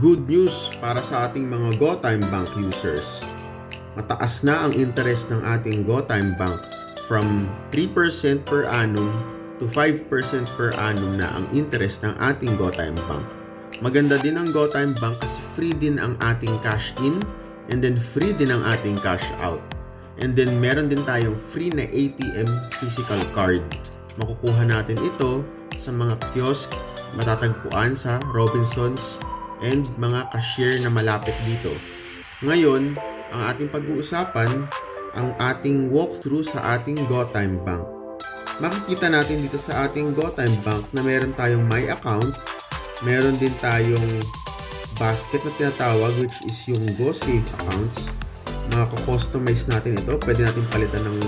Good news para sa ating mga GoTime Bank users. Mataas na ang interest ng ating GoTime Bank from 3% per annum to 5% per annum na ang interest ng ating GoTime Bank. Maganda din ang GoTime Bank kasi free din ang ating cash in and then free din ang ating cash out. And then meron din tayong free na ATM physical card. Makukuha natin ito sa mga kiosk matatagpuan sa Robinsons and mga cashier na malapit dito. Ngayon, ang ating pag-uusapan, ang ating walkthrough sa ating GoTime Bank. Makikita natin dito sa ating GoTime Bank na meron tayong My Account, meron din tayong basket na tinatawag which is yung GoSave accounts. Maka-customize natin ito. Pwede natin palitan ng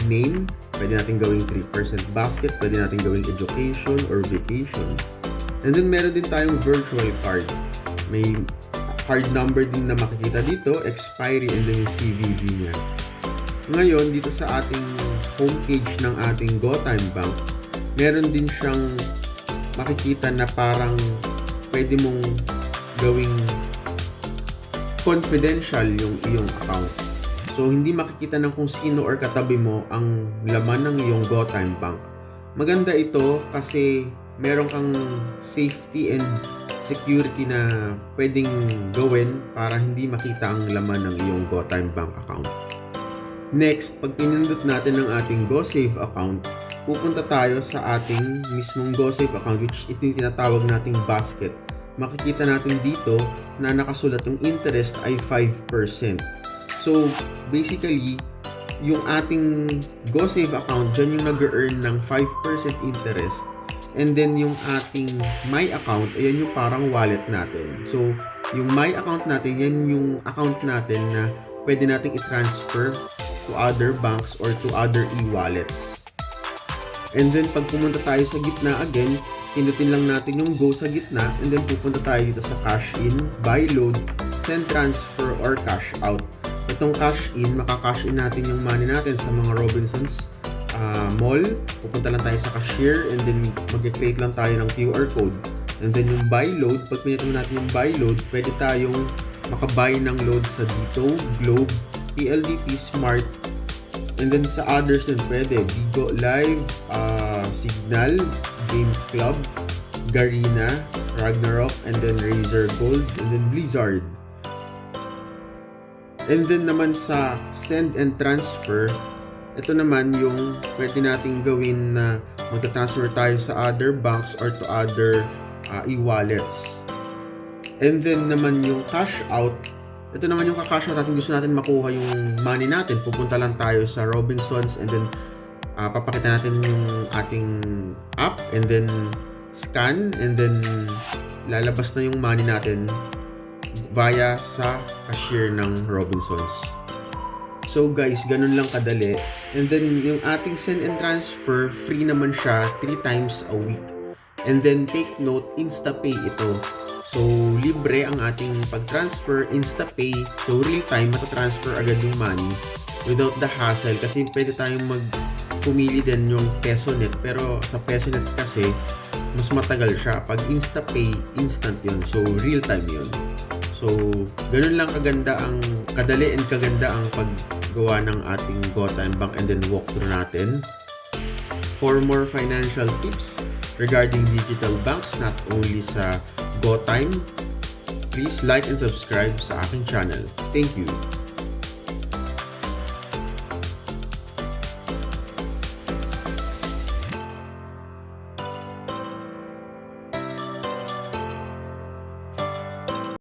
name, pwede natin gawing 3% basket, pwede natin gawing education or vacation. And then meron din tayong virtual card. May card number din na makikita dito, expiry, and then yung CVV niya. Ngayon, dito sa ating homepage ng ating GoTime Bank, meron din siyang makikita na parang pwede mong gawing confidential yung iyong account. So, hindi makikita ng kung sino or katabi mo ang laman ng iyong GoTime Bank. Maganda ito kasi meron kang safety and security na pwedeng gawin para hindi makita ang laman ng iyong GoTime Bank account. Next, pag pinindot natin ang ating GoSave account, pupunta tayo sa ating mismong GoSave account which ito yung tinatawag nating basket. Makikita natin dito na nakasulat yung interest ay 5%. So, basically, yung ating GoSave account, dyan yung nag-earn ng 5% interest. And then, yung ating My Account, ayan yung parang wallet natin. So, yung My Account natin, yan yung account natin na pwede nating i-transfer to other banks or to other e-wallets. And then, pag pumunta tayo sa gitna again, pindutin lang natin yung go sa gitna and then pupunta tayo dito sa cash in, buy load, send transfer, or cash out. Itong cash in, maka-cash in natin yung money natin sa mga Robinsons mall. Pupunta lang tayo sa cashier and then mag-create lang tayo ng QR code. And then yung buy load, pag pinito natin yung buy load, pwede tayong makabuy ng load sa Dito, Globe, PLDT, Smart, and then sa others din pwede, Bigo Live, Signal, Game Club, Garena, Ragnarok, and then Razer Gold, and then Blizzard. And then naman sa send and transfer, ito naman yung pwede nating gawin na magta-transfer tayo sa other banks or to other e-wallets. And then naman yung cash out, ito naman yung ka-cash out natin, gusto natin makuha yung money natin. Pupunta lang tayo sa Robinsons and then papakita natin yung ating app and then scan and then lalabas na yung money natin via sa cashier ng Robinsons. So guys, ganun lang kadali. And then yung ating send and transfer, free naman siya 3 times a week. And then take note, InstaPay ito. So libre ang ating pag-transfer, InstaPay. So real time, matatransfer agad yung money without the hassle kasi pwede tayong pumili din yung PesoNet, pero sa PesoNet kasi mas matagal siya. Pag InstaPay, instant yun. So real time yun. So ganun lang kadali and kaganda ang paggawa ng ating GoTime Bank and then walkthrough natin. For more financial tips regarding digital banks, not only sa GoTime, please like and subscribe sa aking channel. Thank you.